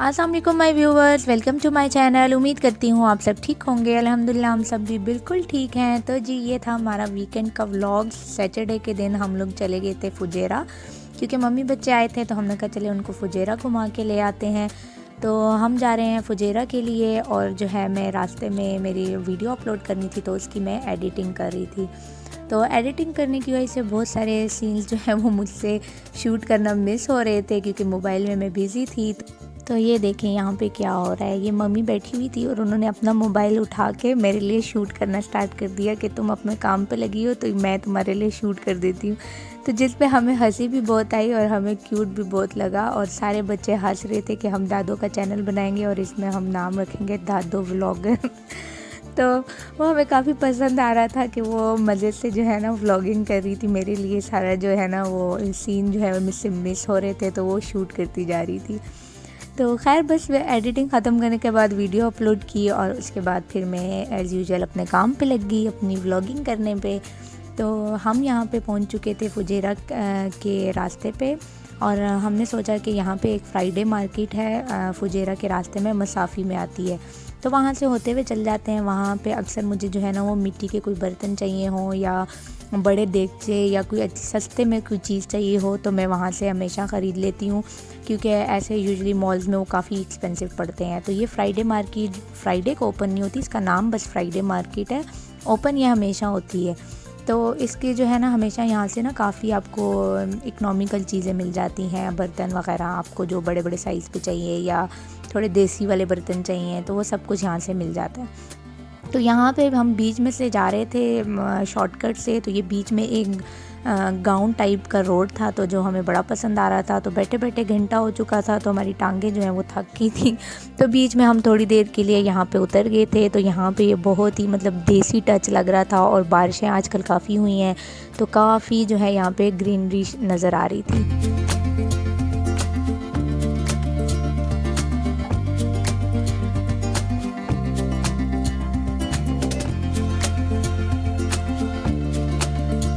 अस्सलाम वालेकुम my viewers, welcome to my channel. उम्मीद करती हूँ आप सब ठीक होंगे। अल्हम्दुलिल्लाह हम सब भी बिल्कुल ठीक हैं। तो जी ये था हमारा वीकेंड का व्लॉग। सैटरडे के दिन हम लोग चले गए थे फुजेरा, क्योंकि मम्मी बच्चे आए थे तो हमने कहा चले उनको फुजेरा घुमा के ले आते हैं। तो हम जा रहे हैं फुजेरा के लिए, और जो है मैं रास्ते में मेरी वीडियो अपलोड करनी थी तो उसकी मैं एडिटिंग कर रही थी। तो एडिटिंग करने की वजह से बहुत सारे सीन्स जो हैं वो मुझसे शूट करना मिस हो रहे थे, क्योंकि मोबाइल में मैं बिज़ी थी। तो ये देखें यहाँ पे क्या हो रहा है। ये मम्मी बैठी हुई थी और उन्होंने अपना मोबाइल उठा के मेरे लिए शूट करना स्टार्ट कर दिया कि तुम अपने काम पे लगी हो तो मैं तुम्हारे लिए शूट कर देती हूँ। तो जिस पे हमें हंसी भी बहुत आई और हमें क्यूट भी बहुत लगा, और सारे बच्चे हंस रहे थे कि हम दादो का चैनल बनाएंगे और इसमें हम नाम रखेंगे दादो व्लॉगर। तो वो हमें काफ़ी पसंद आ रहा था कि वो मज़े से जो है ना व्लॉगिंग कर रही थी मेरे लिए। सारा जो है ना वो सीन जो है वो मुझसे मिस हो रहे थे तो वो शूट करती जा रही थी। तो खैर बस वे एडिटिंग ख़त्म करने के बाद वीडियो अपलोड की, और उसके बाद फिर मैं एज़ यूजुअल अपने काम पे लग गई, अपनी व्लॉगिंग करने पे। तो हम यहाँ पे पहुँच चुके थे फुजेरा के रास्ते पे, और हमने सोचा कि यहाँ पे एक फ्राइडे मार्केट है फुजेरा के रास्ते में, मसाफ़ी में आती है। तो वहाँ से होते हुए चल जाते हैं। वहाँ पे अक्सर मुझे जो है ना वो मिट्टी के कोई बर्तन चाहिए हों या बड़े देगचे या कोई अच्छी सस्ते में कोई चीज़ चाहिए हो तो मैं वहाँ से हमेशा ख़रीद लेती हूँ, क्योंकि ऐसे यूजुअली मॉल्स में वो काफ़ी एक्सपेंसिव पड़ते हैं। तो ये फ्राइडे मार्केट फ्राइडे को ओपन नहीं होती, इसका नाम बस फ्राइडे मार्केट है। ओपन ये हमेशा होती है। तो इसके जो है ना हमेशा यहाँ से ना काफ़ी आपको इकोनॉमिकल चीज़ें मिल जाती हैं, बर्तन वगैरह आपको जो बड़े बड़े साइज़ पे चाहिए या थोड़े देसी वाले बर्तन चाहिए तो वो सब कुछ यहाँ से मिल जाता है। तो यहाँ पे हम बीच में से जा रहे थे शॉर्टकट से, तो ये बीच में एक गाँव टाइप का रोड था तो जो हमें बड़ा पसंद आ रहा था। तो बैठे बैठे घंटा हो चुका था तो हमारी टांगें जो हैं वो थक गई थी। तो बीच में हम थोड़ी देर के लिए यहाँ पे उतर गए थे। तो यहाँ पे ये बहुत ही मतलब देसी टच लग रहा था, और बारिशें आजकल काफ़ी हुई हैं तो काफ़ी जो है यहाँ पे ग्रीनरी नज़र आ रही थी।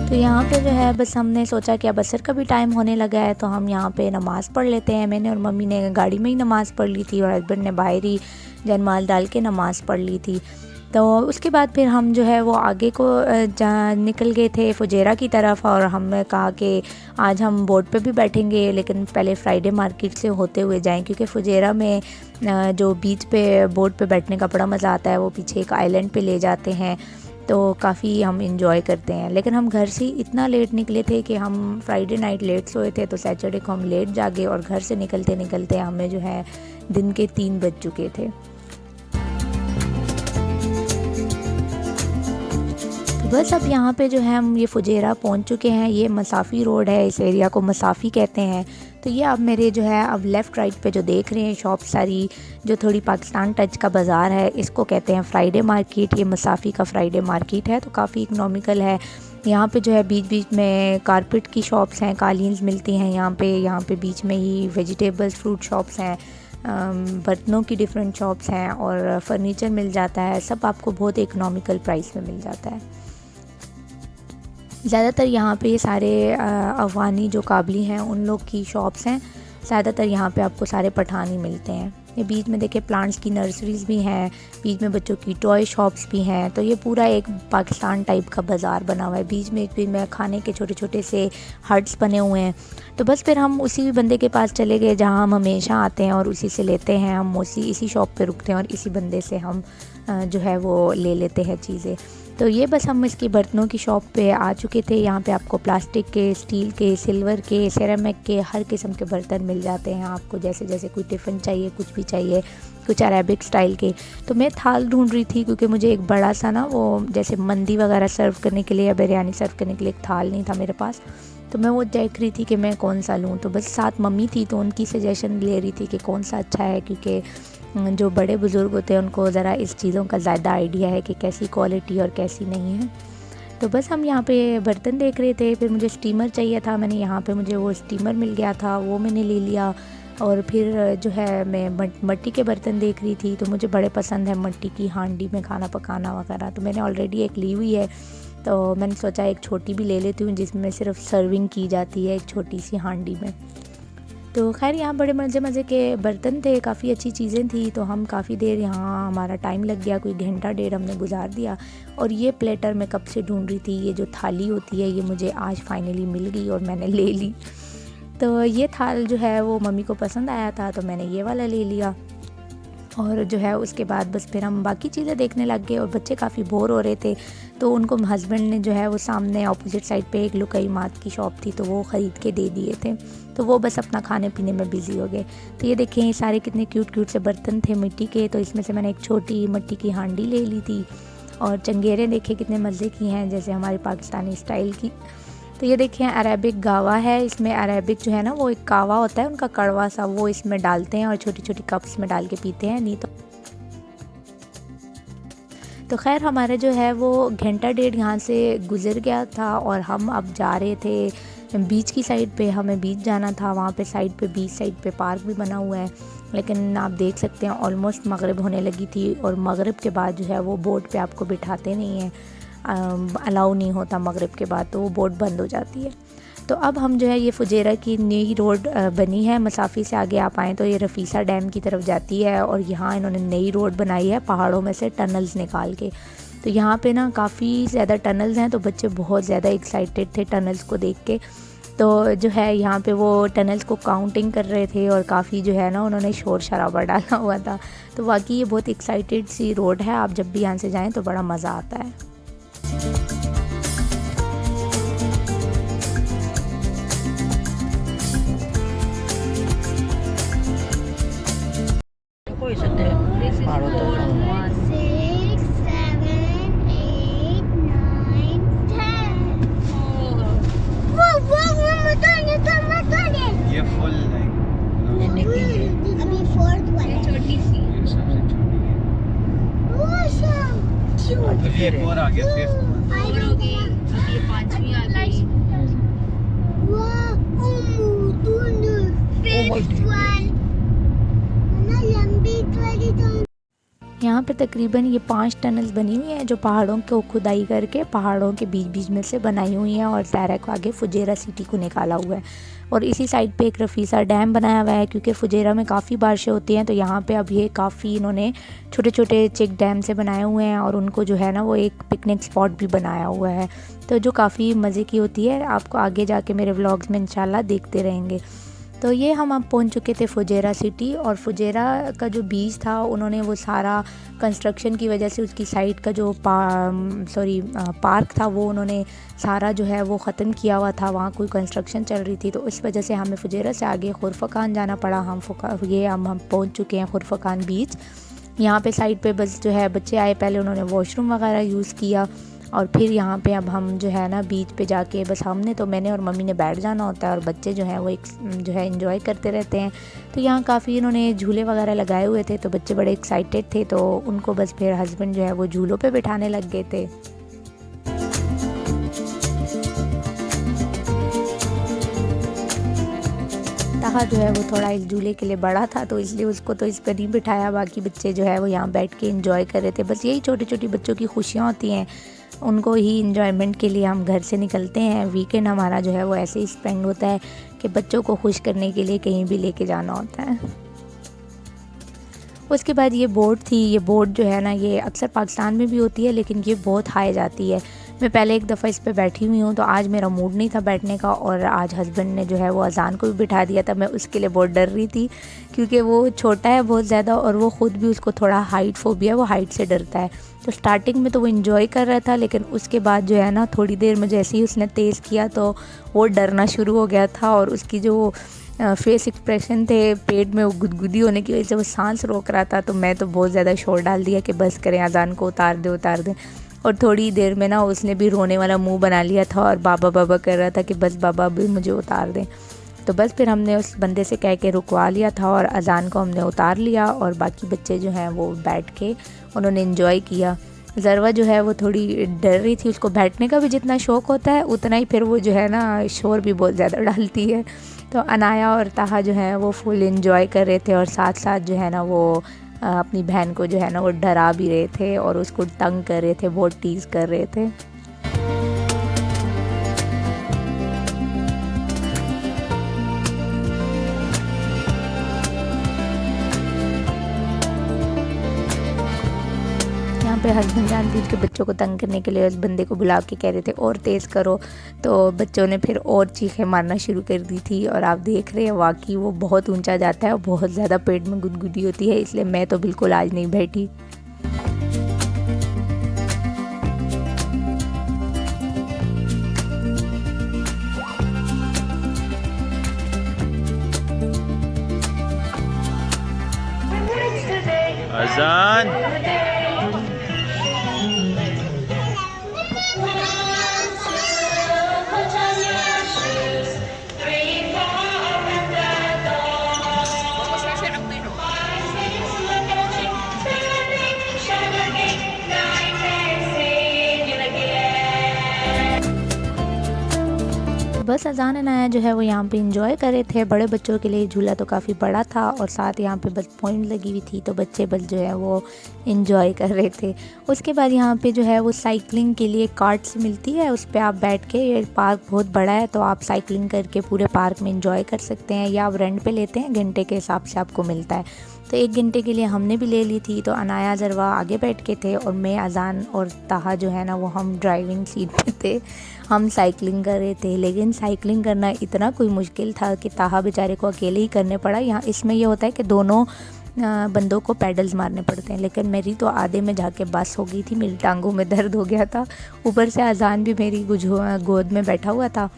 तो यहाँ पे जो है बस हमने सोचा कि अब असर का भी टाइम होने लगा है तो हम यहाँ पे नमाज़ पढ़ लेते हैं। मैंने और मम्मी ने गाड़ी में ही नमाज़ पढ़ ली थी और हस्बैंड ने बाहर ही जनमाल डाल के नमाज़ पढ़ ली थी। तो उसके बाद फिर हम जो है वो आगे को निकल गए थे फुजेरा की तरफ, और हमने कहा कि आज हम बोट पे भी बैठेंगे लेकिन पहले फ्राइडे मार्केट से होते हुए जाएं, क्योंकि फुजेरा में जो बीच पे बोट पे बैठने का बड़ा मज़ा आता है। वो पीछे एक आइलैंड पे ले जाते हैं तो काफ़ी हम इंजॉय करते हैं। लेकिन हम घर से इतना लेट निकले थे कि हम फ्राइडे नाइट लेट सोए थे, तो सैटरडे को हम लेट जागे और घर से निकलते निकलते हमें जो है दिन के 3 बज चुके थे। तो बस अब यहाँ पे जो है हम ये फुजेरा पहुँच चुके हैं। ये मसाफ़ी रोड है, इस एरिया को मसाफ़ी कहते हैं। तो ये अब मेरे जो है अब लेफ़्ट राइट पे जो देख रहे हैं शॉप सारी जो थोड़ी पाकिस्तान टच का बाज़ार है, इसको कहते हैं फ्राइडे मार्केट। ये मसाफ़ी का फ्राइडे मार्केट है तो काफ़ी इकोनॉमिकल है। यहाँ पे जो है बीच बीच में कारपेट की शॉप्स हैं, कालीन्स मिलती हैं यहाँ पे बीच में ही वेजिटेबल्स फ्रूट शॉप्स हैं, बर्तनों की डिफरेंट शॉप्स हैं, और फर्नीचर मिल जाता है। सब आपको बहुत इकोनॉमिकल प्राइस में मिल जाता है। ज़्यादातर यहाँ पे ये सारे अफ़गानी जो काबली हैं उन लोग की शॉप्स हैं। ज़्यादातर यहाँ पे आपको सारे पठान ही मिलते हैं। ये बीच में देखिए प्लांट्स की नर्सरीज़ भी हैं, बीच में बच्चों की टॉय शॉप्स भी हैं। तो ये पूरा एक पाकिस्तान टाइप का बाज़ार बना हुआ है। बीच में खाने के छोटे छोटे से हट्स बने हुए हैं। तो बस फिर हम उसी बंदे के पास चले गए जहाँ हम हमेशा आते हैं और उसी से लेते हैं। हम इसी शॉप पे रुकते हैं और इसी बंदे से हम जो है वो ले लेते हैं चीज़ें। तो ये बस हम इसकी बर्तनों की शॉप पे आ चुके थे। यहाँ पे आपको प्लास्टिक के, स्टील के, सिल्वर के, सेरेमिक के हर किस्म के बर्तन मिल जाते हैं आपको। जैसे जैसे कोई टिफ़िन चाहिए, कुछ भी चाहिए, कुछ अरेबिक स्टाइल के। तो मैं थाल ढूंढ रही थी क्योंकि मुझे एक बड़ा सा ना वो जैसे मंदी वगैरह सर्व करने के लिए या बिरयानी सर्व करने के लिए एक थाल नहीं था मेरे पास। तो मैं वो देख रही थी कि मैं कौन सा लूँ। तो बस साथ मम्मी थी तो उनकी सजेशन ले रही थी कि कौन सा अच्छा है, क्योंकि जो बड़े बुज़ुर्ग होते हैं उनको ज़रा इस चीज़ों का ज़्यादा आइडिया है कि कैसी क्वालिटी और कैसी नहीं है। तो बस हम यहाँ पे बर्तन देख रहे थे। फिर मुझे स्टीमर चाहिए था, मैंने यहाँ पे मुझे वो स्टीमर मिल गया था, वो मैंने ले लिया। और फिर जो है मैं मिट्टी के बर्तन देख रही थी, तो मुझे बड़े पसंद है मिट्टी की हांडी में खाना पकाना वगैरह। तो मैंने ऑलरेडी एक ली हुई है, तो मैंने सोचा एक छोटी भी ले लेती हूँ जिसमें सिर्फ सर्विंग की जाती है, एक छोटी सी हांडी में। तो खैर यहाँ बड़े मज़े मज़े के बर्तन थे, काफ़ी अच्छी चीज़ें थी। तो हम काफ़ी देर यहाँ हमारा टाइम लग गया, कोई घंटा डेढ़ हमने गुजार दिया। और ये प्लेटर मैं कब से ढूंढ रही थी, ये जो थाली होती है ये मुझे आज फाइनली मिल गई और मैंने ले ली। तो ये थाल जो है वो मम्मी को पसंद आया था तो मैंने ये वाला ले लिया। और जो है उसके बाद बस फिर हम बाकी चीज़ें देखने लग गए और बच्चे काफ़ी बोर हो रहे थे। तो उनको हस्बैंड ने जो है वो सामने अपोजिट साइड पे एक लुकई मात की शॉप थी तो वो ख़रीद के दे दिए थे। तो वो बस अपना खाने पीने में बिज़ी हो गए। तो ये देखें ये सारे कितने क्यूट क्यूट से बर्तन थे मिट्टी के। तो इसमें से मैंने एक छोटी मिट्टी की हांडी ले ली थी। और चंगेरे देखे कितने मज़े की हैं, जैसे हमारी पाकिस्तानी स्टाइल की। तो ये देखिए अरेबिक गावा है, इसमें अरेबिक जो है ना वो एक कावा होता है उनका कड़वा सा, वो इसमें डालते हैं और छोटी छोटी कप्स में डाल के पीते हैं। नहीं तो खैर हमारे जो है वो घंटा डेढ़ यहाँ से गुज़र गया था और हम अब जा रहे थे बीच की साइड पे। हमें बीच जाना था, वहाँ पे साइड पे बीच साइड पे पार्क भी बना हुआ है। लेकिन आप देख सकते हैं ऑलमोस्ट मगरिब होने लगी थी और मगरिब के बाद जो है वो बोट पे आपको बिठाते नहीं हैं, अलाउ नहीं होता मगरिब के बाद, तो वो बोट बंद हो जाती है। तो अब हम जो है ये फुजेरा की नई रोड बनी है, मसाफ़ी से आगे आप आएँ तो ये रफ़ीसा डैम की तरफ जाती है। और यहाँ इन्होंने नई रोड बनाई है पहाड़ों में से टनल्स निकाल के। तो यहाँ पे ना काफ़ी ज़्यादा टनल्स हैं, तो बच्चे बहुत ज़्यादा एक्साइटेड थे टनल्स को देख के। तो जो है यहाँ पे वो टनल्स को काउंटिंग कर रहे थे और काफ़ी जो है ना उन्होंने शोर शराबा डाला हुआ था। तो वाकई ये बहुत एक्साइटेड सी रोड है, आप जब भी यहाँ से जाएँ तो बड़ा मज़ा आता है। ये फुल अभी फोर्थ वाला छोटी सी अभी एक और आ गया, फिफ्थ और हो गई, अभी ये पांचवी आ गई। यहाँ पे तकरीबन ये 5 टनल्स बनी हुई हैं जो पहाड़ों को खुदाई करके पहाड़ों के बीच बीच में से बनाई हुई हैं और डायरेक्ट आगे फुजेरा सिटी को निकाला हुआ है। और इसी साइड पे एक रफ़ीसा डैम बनाया हुआ है, क्योंकि फुजेरा में काफ़ी बारिशें होती हैं। तो यहाँ पे अब ये काफ़ी इन्होंने छोटे छोटे चेक डैम से बनाए हुए हैं और उनको जो है ना वो एक पिकनिक स्पॉट भी बनाया हुआ है, तो जो काफ़ी मज़े की होती है। आपको आगे जाके मेरे व्लॉग्स में इंशाल्लाह देखते रहेंगे। तो ये हम अब पहुंच चुके थे फुजेरा सिटी। और फुजेरा का जो बीच था उन्होंने वो सारा कंस्ट्रक्शन की वजह से उसकी साइड का जो पार्क था वो उन्होंने सारा जो है वो ख़त्म किया हुआ था, वहाँ कोई कंस्ट्रक्शन चल रही थी। तो इस वजह से हमें फुजेरा से आगे खुरफकान जाना पड़ा। हम पहुँच चुके हैं खुरफकान बीच। यहाँ पे साइड पे बस जो है बच्चे आए, पहले उन्होंने वॉशरूम वगैरह यूज़ किया और फिर यहाँ पे अब हम जो है ना बीच पे जाके बस हमने तो मैंने और मम्मी ने बैठ जाना होता है और बच्चे जो हैं वो एक जो है एंजॉय करते रहते हैं। तो यहाँ काफ़ी इन्होंने झूले वगैरह लगाए हुए थे, तो बच्चे बड़े एक्साइटेड थे। तो उनको बस फिर हस्बैंड जो है वो झूलों पे बिठाने लग गए थे। ताहा जो है वो थोड़ा इस झूले के लिए बड़ा था तो इसलिए उसको तो इस पर नहीं बिठाया। बाकी बच्चे जो है वो यहाँ बैठ के एंजॉय कर रहे थे। बस यही छोटी छोटी बच्चों की खुशियाँ होती हैं, उनको ही इंजॉयमेंट के लिए हम घर से निकलते हैं। वीकेंड हमारा जो है वो ऐसे ही स्पेंड होता है कि बच्चों को खुश करने के लिए कहीं भी लेके जाना होता है। उसके बाद ये बोट थी। ये बोट जो है ना ये अक्सर पाकिस्तान में भी होती है, लेकिन ये बहुत हाई जाती है। मैं पहले एक दफ़ा इस पे बैठी हुई हूँ, तो आज मेरा मूड नहीं था बैठने का और आज हस्बैंड ने जो है वो अजान को भी बिठा दिया था। मैं उसके लिए बहुत डर रही थी क्योंकि वो छोटा है बहुत ज़्यादा और वो ख़ुद भी उसको थोड़ा हाइट फोबिया, वो हाइट से डरता है। तो स्टार्टिंग में तो वो इन्जॉय कर रहा था, लेकिन उसके बाद जो है ना थोड़ी देर में जैसे ही उसने तेज़ किया तो वो डरना शुरू हो गया था। और उसकी जो फेस एक्सप्रेशन थे, पेट में वो गुदगुदी होने की वजह से वो सांस रोक रहा था। तो मैं तो बहुत ज़्यादा शोर डाल दिया कि बस करें, अजान को उतार दे। और थोड़ी देर में ना उसने भी रोने वाला मुंह बना लिया था और बाबा बाबा कर रहा था कि बस बाबा भी मुझे उतार दें। तो बस फिर हमने उस बंदे से कह के रुकवा लिया था और अजान को हमने उतार लिया और बाकी बच्चे जो हैं वो बैठ के उन्होंने इन्जॉय किया। ज़रवा जो है वो थोड़ी डर रही थी, उसको बैठने का भी जितना शौक़ होता है उतना ही फिर वो जो है ना शोर भी बहुत ज़्यादा डालती है। तो अनाया और ताहा जो है वो फुल एंजॉय कर रहे थे और साथ साथ जो है ना वो अपनी बहन को जो है ना वो डरा भी रहे थे और उसको तंग कर रहे थे, बहुत टीज़ कर रहे थे। पे हस्बैंड जानबूझ के बच्चों को तंग करने के लिए उस बंदे को बुला के कह रहे थे और तेज़ करो, तो बच्चों ने फिर और चीखें मारना शुरू कर दी थी। और आप देख रहे हैं वाकई वो बहुत ऊंचा जाता है और बहुत ज़्यादा पेट में गुदगुदी होती है, इसलिए मैं तो बिल्कुल आज नहीं बैठी। अजान बस अजान अनाया जो है वो यहाँ पे इंजॉय कर रहे थे। बड़े बच्चों के लिए झूला तो काफ़ी बड़ा था और साथ यहाँ पे बस पॉइंट लगी हुई थी, तो बच्चे बस जो है वो इंजॉय कर रहे थे। उसके बाद यहाँ पे जो है वो साइकिलिंग के लिए कार्ट्स मिलती है, उस पर आप बैठ के, ये पार्क बहुत बड़ा है तो आप साइकिलिंग करके पूरे पार्क में इंजॉय कर सकते हैं, या आप रेंट पे लेते हैं, घंटे के हिसाब से आपको मिलता है। तो 1 घंटे के लिए हमने भी ले ली थी। तो अनाया ज़रवा आगे बैठ के थे और मैं, अजान और ताहा जो है ना वो हम ड्राइविंग सीट पे थे, हम साइकिलिंग कर रहे थे। लेकिन साइकिलिंग करना इतना कोई मुश्किल था कि ताहा बेचारे को अकेले ही करने पड़ा। यहाँ इसमें ये होता है कि दोनों बंदों को पैडल्स मारने पड़ते हैं, लेकिन मेरी तो आधे में जाके बस हो गई थी, मेरी टांगों में दर्द हो गया था, ऊपर से अजान भी मेरी गोद में बैठा हुआ था।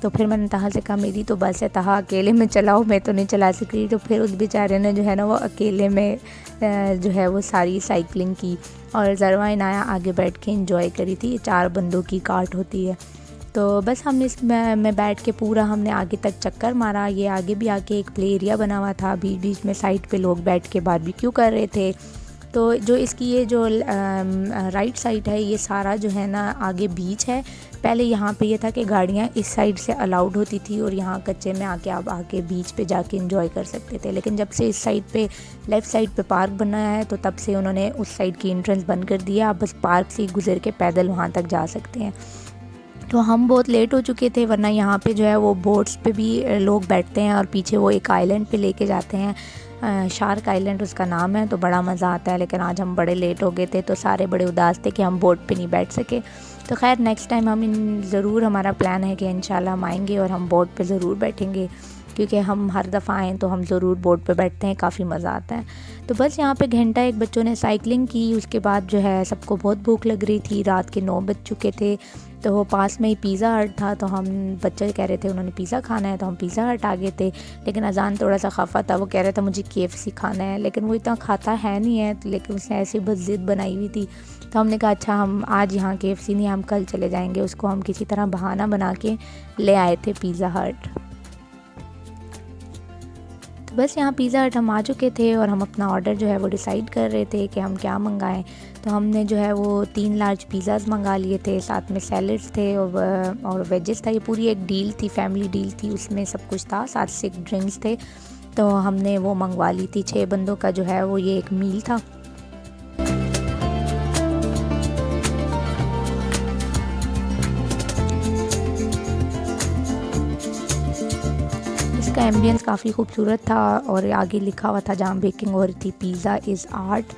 तो फिर मैंने ताहा से कहा मेरी तो बस है, ताहा अकेले में चलाओ, मैं तो नहीं चला सक रही। तो फिर उस बेचारे ने जो है ना वो अकेले में जो है वो सारी साइकिलिंग की और ज़रवा अनाया आगे बैठ के एंजॉय करी थी। 4 बंदों की कार्ट होती है। तो बस हमने इसमें बैठ के पूरा हमने आगे तक चक्कर मारा। ये आगे भी आके एक प्ले एरिया बना हुआ था, बीच बीच में साइड पे लोग बैठ के बारबेक्यू कर रहे थे। तो जो इसकी ये जो राइट साइड है, ये सारा जो है ना आगे बीच है। पहले यहाँ पे ये था कि गाड़ियाँ इस साइड से अलाउड होती थी और यहाँ कच्चे में आके आप आके बीच पे जाके एंजॉय कर सकते थे। लेकिन जब से इस साइड पे लेफ़्ट साइड पे पार्क बनाया है, तो तब से उन्होंने उस साइड की एंट्रेंस बंद कर दिया। आप बस पार्क से गुजर के पैदल वहाँ तक जा सकते हैं। तो हम बहुत लेट हो चुके थे, वरना यहाँ पे जो है वो बोट्स पे भी लोग बैठते हैं और पीछे वो एक आइलैंड पे लेके जाते हैं, शार्क आइलैंड उसका नाम है। तो बड़ा मज़ा आता है, लेकिन आज हम बड़े लेट हो गए थे तो सारे बड़े उदास थे कि हम बोट पे नहीं बैठ सके। तो खैर नेक्स्ट टाइम हम ज़रूर, हमारा प्लान है कि इंशाल्लाह हम आएंगे और हम बोट पे ज़रूर बैठेंगे, क्योंकि हम हर दफ़ा आएँ तो हम ज़रूर बोट पे बैठते हैं, काफ़ी मज़ा आता है। तो बस यहाँ पे घंटा एक बच्चों ने साइकिलिंग की। उसके बाद जो है सबको बहुत भूख लग रही थी, रात के 9 बज चुके थे। तो पास में ही पिज़्ज़ा हट था, तो हम बच्चे कह रहे थे उन्होंने पिज़्ज़ा खाना है, तो हम पिज़्ज़ा हट आ गए थे। लेकिन अजान थोड़ा सा खफा था, वो कह रहा था मुझे KFC खाना है, लेकिन वो इतना खाता है नहीं है, तो लेकिन उसने ऐसी बस ज़िद बनाई हुई थी। तो हमने कहा अच्छा हम आज यहाँ KFC नहीं, हम कल चले जाएंगे। उसको हम किसी तरह बहाना बना के ले आए थे पिज़्ज़ा हट। तो बस यहाँ पिज़्ज़ा हट हम आ चुके थे और हम अपना ऑर्डर जो है वो डिसाइड कर रहे थे कि हम क्या मंगाएं। तो हमने जो है वो 3 लार्ज पिज़्ज़ाज़ मंगा लिए थे, साथ में सैलड्स थे और वेजेस था। ये पूरी एक डील थी, फैमिली डील थी, उसमें सब कुछ था, साथ से ड्रिंक्स थे। तो हमने वो मंगवा ली थी। 6 बंदों का जो है वो ये एक मील था। इसका एम्बियंस काफ़ी खूबसूरत था और आगे लिखा हुआ था जहाँ बेकिंग हो रही थी, पिज़्ज़ा इज़ आर्ट।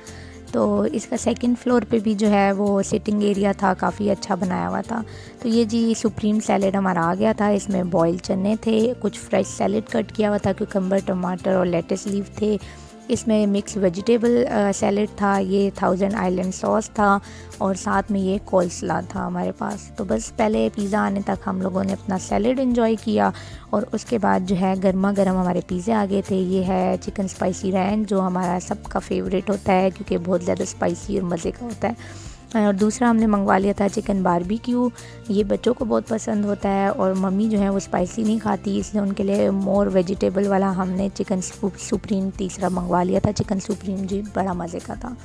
तो इसका 2nd फ्लोर पे भी जो है वो सिटिंग एरिया था, काफ़ी अच्छा बनाया हुआ था। तो ये जी सुप्रीम सैलेड हमारा आ गया था। इसमें बॉयल चने थे, कुछ फ्रेश सैलेड कट किया हुआ था, क्यूकम्बर, टमाटर और लेटस लीव थे। इसमें मिक्स वेजिटेबल सैलेड था, ये 1000 आइलैंड सॉस था और साथ में ये कोल्सला था हमारे पास। तो बस पहले पिज़्ज़ा आने तक हम लोगों ने अपना सैलेड एंजॉय किया और उसके बाद जो है गर्मा गर्म हमारे पिज़्ज़े आ गए थे। ये है चिकन स्पाइसी रैन, जो हमारा सबका फेवरेट होता है क्योंकि बहुत ज़्यादा स्पाइसी और मज़े का होता है। और दूसरा हमने मंगवा लिया था चिकन बारबेक्यू, ये बच्चों को बहुत पसंद होता है और मम्मी जो है वो स्पाइसी नहीं खाती, इसलिए उनके लिए मोर वेजिटेबल वाला हमने चिकन सुप्रीम तीसरा मंगवा लिया था। चिकन सुप्रीम जी बड़ा मज़े का था।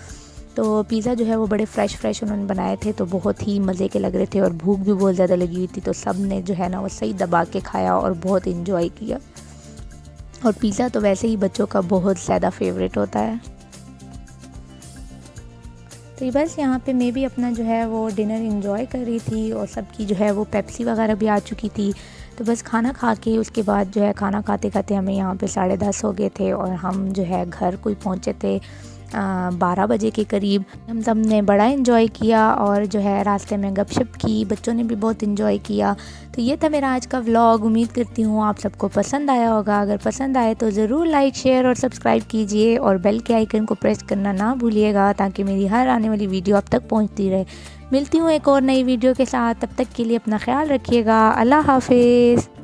तो पिज़्ज़ा जो है वो बड़े फ्रेश उन्होंने बनाए थे, तो बहुत ही मज़े के लग रहे थे और भूख भी बहुत ज़्यादा लगी हुई थी। तो सब ने जो है ना वो सही दबा के खाया और बहुत इन्जॉय किया। और पिज़्ज़ा तो वैसे ही बच्चों का बहुत ज़्यादा फेवरेट होता है। तो बस यहाँ पे मैं भी अपना जो है वो डिनर एंजॉय कर रही थी और सबकी जो है वो पेप्सी वगैरह भी आ चुकी थी। तो बस खाना खा के उसके बाद जो है खाना खाते खाते हमें यहाँ पे 10:30 हो गए थे और हम जो है घर कोई पहुँचे थे। 12 बजे के करीब। हम सब ने बड़ा इन्जॉय किया और जो है रास्ते में गपशप की, बच्चों ने भी बहुत इन्जॉय किया। तो ये था मेरा आज का व्लॉग। उम्मीद करती हूँ आप सबको पसंद आया होगा। अगर पसंद आए तो ज़रूर लाइक, शेयर और सब्सक्राइब कीजिए और बेल के आइकन को प्रेस करना ना भूलिएगा, ताकि मेरी हर आने वाली वीडियो आप तक पहुँचती रहे। मिलती हूँ एक और नई वीडियो के साथ, तब तक के लिए अपना ख्याल रखिएगा। अल्लाह हाफिज़।